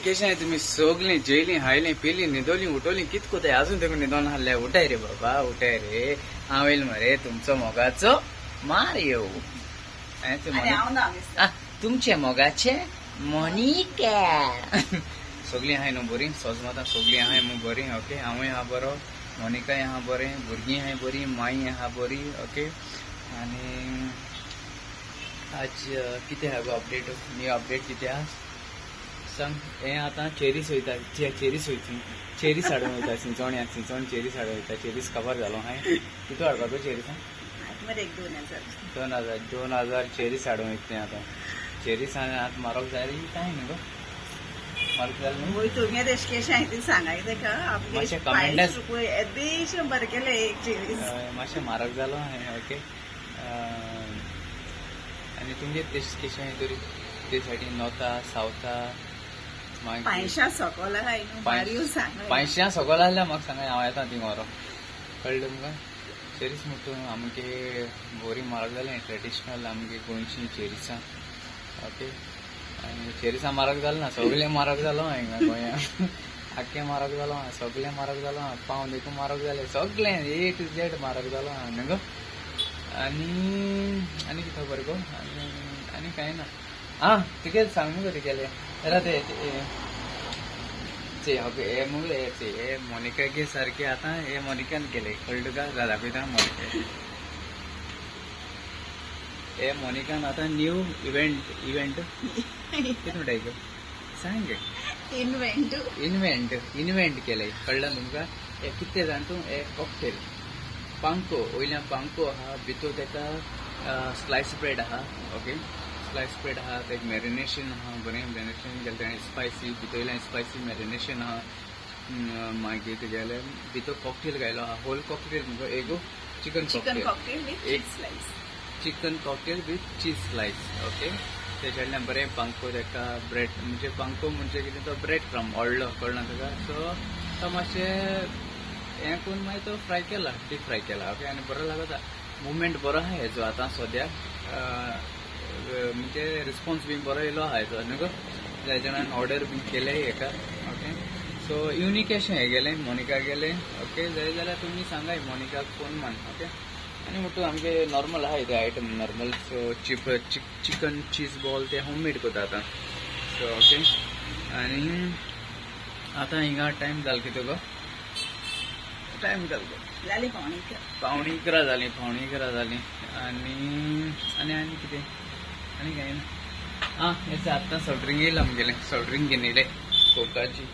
कशें आहे तुम्ही? सगळीं जेली हायली पिली न्हिदोली उठोली कितको ते अजून तुम्ही न्हिदोन हाडल्या? उठाय रे बाबा उठाय रे, हांव येयल मरे तुमचो मोगाचो मारियो. तुमचे मोगाचे मोनिका. सगळीं आहाय न्हू बरी, सोजमाता सगळीं आहाय मग बरी. ओके, हांवूय आहा बरो, मोनिकाय आहा बरें, भुरगीं आहाय बरी, माई आहा बरी. ओके, आनी आज कितें आहा गो अपडेट? न्यू अपडेट कितें आहा सांग. हें आतां चेरीस वयता, चेरीस वयता, चेरीस हाडून वयता सिंचोण्याक. सिंचोण चेरीस हाडून वयता. चेरीस कवर जालो हाय. कितू हाडपाक गो चेरीस? 2000 चेरीस हाडून वयता तें आतां. चेरीस आतां मारोग जाय काय न्ही गो? मारक जालें न्हू? तुगे तेशकेशें हांवें ती सांगाय तेका मातशें कमेंट्स येदें 100 केले एक चेरीस. मातशें म्हारग जालो हांवें. ओके, आनी तुमगे तेशकेशें हाय तरी ते सायडीन नॉर्था सावथा? 500 सकयल आहाय न्हू? मारियो सांग. 500 सकयल आहल्यार म्हाका सांगाय, हांव येता थिंग व्हरो. कळ्ळें तुमकां? चेरीस म्हणटा आमगे बरी म्हारग जालें. ट्रेडिशनल आमगे गोंयची चेरिसां. ओके, आनी चेरिसां म्हारग जालें ना, सगळें म्हारग जालो हिंगा गोंयांत. आख्खें म्हारग जालो आहा, सगळें म्हारग जालो आहा. पाव देखून म्हारग जालें, सगळें A to Z म्हारग जालो आहा न्ही गो. आनी कितें खबर गो? आनी कांय ना. आं तुगे सांग मुगो ते केलें जाल्यार ते ओके. हे मुगो हे मोनिका गे सारकें आतां हे मोनिकान केलें. कळ्ळें तुका? दाखयता मोनिका. हे मोनिकान आतां न्यू इव्हेंट कितें म्हणटाय गो सांग गे? इन्व्हेंट केलें. कळ्ळें तुमकां? हे कितें जाण तूं? हे कॉकटेल पांको, वयल्यान पांको आहा, भितर तेका स्लायस ब्रेड आहा. ओके, स्लायस ब्रेड आहा, तेका मॅरिनेशन आहा, बरें मॅरिनेशन केलें ताणें. स्पायसी भितरल्यान स्पायसी मॅरिनेशन आहा. मागीर तेगेले भितर कॉकटेल घायलो आहा. होल कॉकटेल मुगो एगो chicken cocktail chicken cocktail with चीज स्लायस. ओके, तेच्यातल्यान बरें पांको तेका ब्रेड म्हणजे पांको म्हणजे कितें तो ब्रेड फ्रॉम व्हडलो. कळना तुका? सो तो मातशें हें करून मागीर तो फ्राय केला, डीप फ्राय केला. ओके, आनी बरो लागता. मुवमेंट बरो आहा हेजो आतां सद्याक. म्हणजे रिस्पॉन्स बी बरो येयलो आहा हेजो न्हू गो. जाय जाणांन ऑर्डर बी केले हेका. ओके, सो युनीक अशें हें गेलें, मोनिका गेलें. ओके, जाय जाल्यार तुमी सांगाय मोनिकाक फोन मान. ओके, आनी म्हणटू आमगे नॉर्मल आहाय ते item normal. So chicken cheese ball ते होममेड करता आतां. सो ओके, आनी आतां हिंगा टायम जालो कितें गो? टायम जालो जाली 11:15 जालीं. 11:15 आनी कितें? आनी कांय ना. आं हें आतां सॉफ्ट ड्रिंक येयला आमगेलें. सॉफ्ट ड्रिंक घेवन येयलें कोकाची.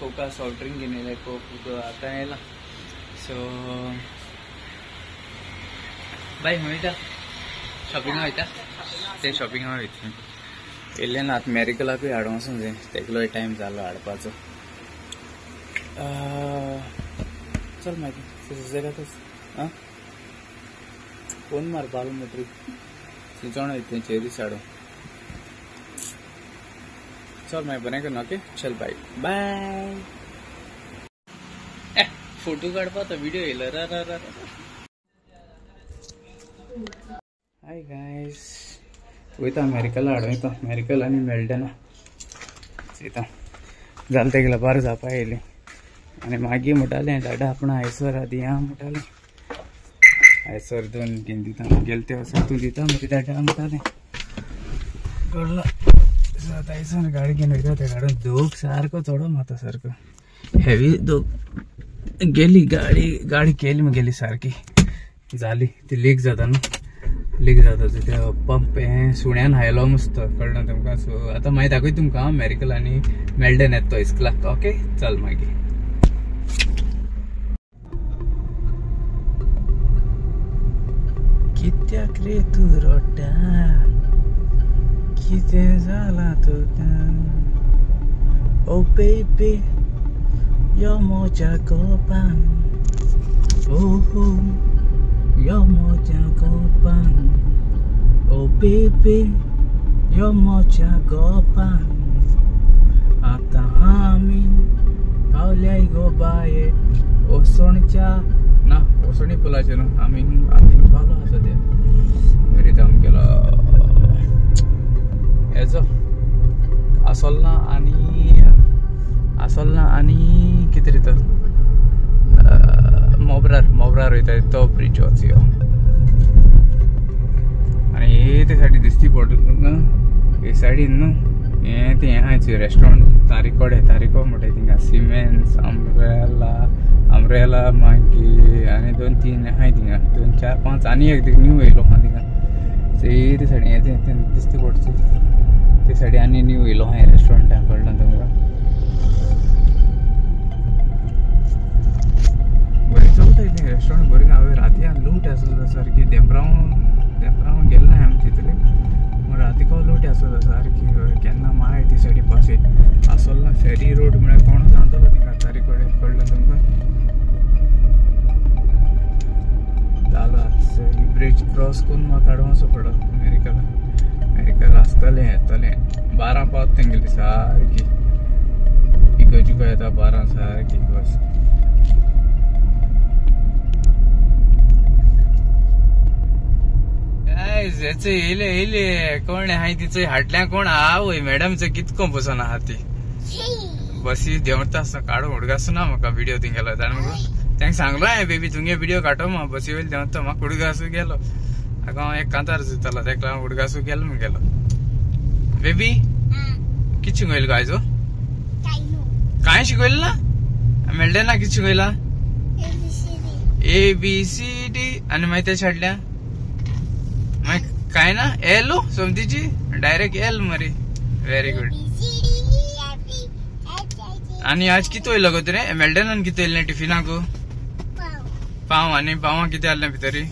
कोका सॉफ्ट ड्रिंक घेवन येयलें. कोक आतां येयला. सो बाय वयता शॉपिंगा वयता. ते शॉपिंगा वयता येयल्ले ना. आतां मॅरिकलाकूय हाडूं वचूंक जाय. तेगलोय टायम जालो हाडपाचो. चल मागीर सुसेगातच. आं फोन मार बालमत्री सिंचोण वयता चेरीस हाडूं. चल मागीर बरें करून. ओके, चल बाय बाय. फोटो काडपा तो व्हिडिओ येयलो. हाय गायज, वयता मॅरिकला हाडूं वयता. मॅरिकल आनी मेळटा ना चयता जालें तेगेलें बार जावपा येयलें. आनी मागीर म्हणटालें दादा आपण आयसर दिया म्हणटालें. आयसर 2 घेवन दिता. गेल ते वर्सा तूं दिता मरे दादा म्हणटालें. कळ्ळो? सो आतां आयसर गाडी घेवन वयता. ते गाडून दोग सारको चोडो माता सारको हेवी दोग गेली. गाडी केली मुगेली सारकी जाली. ती लीक जाता न्हू. लीक जाता ते पंप हें सुण्यान हायलो मस्त. कळ्ळें तुमकां? सो आतां मागीर दाखय तुमकां मॅरिकल आनी मेल्डन येता तो इस्कलाक. ओके, चल मागीर. कित्याक रे तूं रोटा? कितें जालां तुका? ओ बेबी यो म्हज्या गोपान. ओहो यो म्हज्या गोपान. ओ बेबी यो म्हज्या गोपान. आतां आमी पावल्याय गो बाये ओसोणच्या ना ओसोणी पुलाचे न्हू. आमी पावलो आसा ते वयता आमगेलो हेजो आसोलना आनी कितें रे तो मोब्रार वयता तो ब्रिज वचयो आनी हे ते सायडी दिसती पडटा तुमकां हे सायडीन न्हू हे ते आहायच रेस्टॉरंट तारिको म्हणटाय थिंगा सिमेंस अम्ब्रेला मागीर आनी 2-3 आहाय थिंगा 2-4-5 आनी एक न्यू येयलो आहा थिंगा ते सायडी हे दिसती पडची ते सायडी आनी न्यू येयलो आहा रेस्टॉरंटा कळना तुमकां बरी चलताय ती रेस्टॉरंट बरी हांवें राती लूट आसता सारकी देंपराव गेल्लो ना आमचे थंय पूण रातीको लूट आसता सारकी केन्ना माय ती सायडी पास आसोलना फेरी रोड म्हळ्यार कोण जाणतलो थिंगा तारीकोडे कळ्ळें तुमकां जालो ही ब्रिज क्रॉस करून म्हाका काडूं वचो पडो अमेरिकाला आसतलें येतलें 12 पावत तेंगेली सारकी इगर्जुको येता 12 सारकी बस येले कोण हाय तिचो हाटल्या कोण आहा वय मॅडमचं कितको बसून आहा ती बसी देंवता आसता काडून उडगासू ना म्हाका व्हिडिओ थिंगेलो जाण मगो तांकां सांगलो हांवें बेबी तुगे व्हिडिओ काडो म्हाका बसी वयले देंवता म्हाका उडगासू गेलो हांव एक कांतार जुतलो तेका लागून उडगासू गेलो म्हगेलो बेबी कितें शिकयलो आयज कांय शिकयलो ना मेळ्ळें ना कितें शिकयला ABCD आनी मागीर ते छाडल्या काय ना एल समतीची डायरेक्ट एल मरी व्हेरी गुड आणि आज किती वयलो गो तुरे मेल्डनान किती येयलें टिफिनाक पाव आनी पावां कितें आहलें भितरी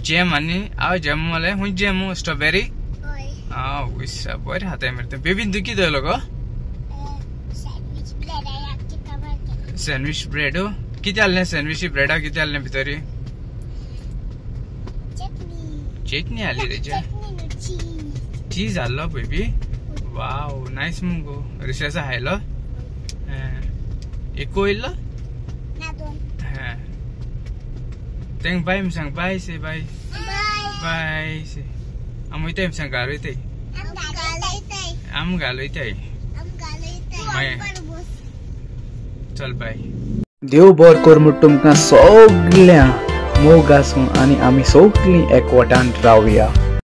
जॅम आनी हांव जॅम मले खूंय जॅम स्ट्रॉबेरी विसा बरें हाताय मरे बेबीन तूं कितें येयलो गो सँडविच ब्रेड कितें आहलें सँडविच ब्रेडाक कितें आहलें भितरी चटनी आली तेच्या चीज आल्लो बेबी वाव नायस मुगो रिसेसा हायलो एको येयल्लो तेंक बाय म्हूण सांग बाय से बाय बाय से आम वयताय म्हूण सांग घरा वयताय आम घालयताय चल बाय देव बरें कर म्हूण तुमकां सगळ्यांक मोग आसूं आनी आमी सगळीं एकवटान रावया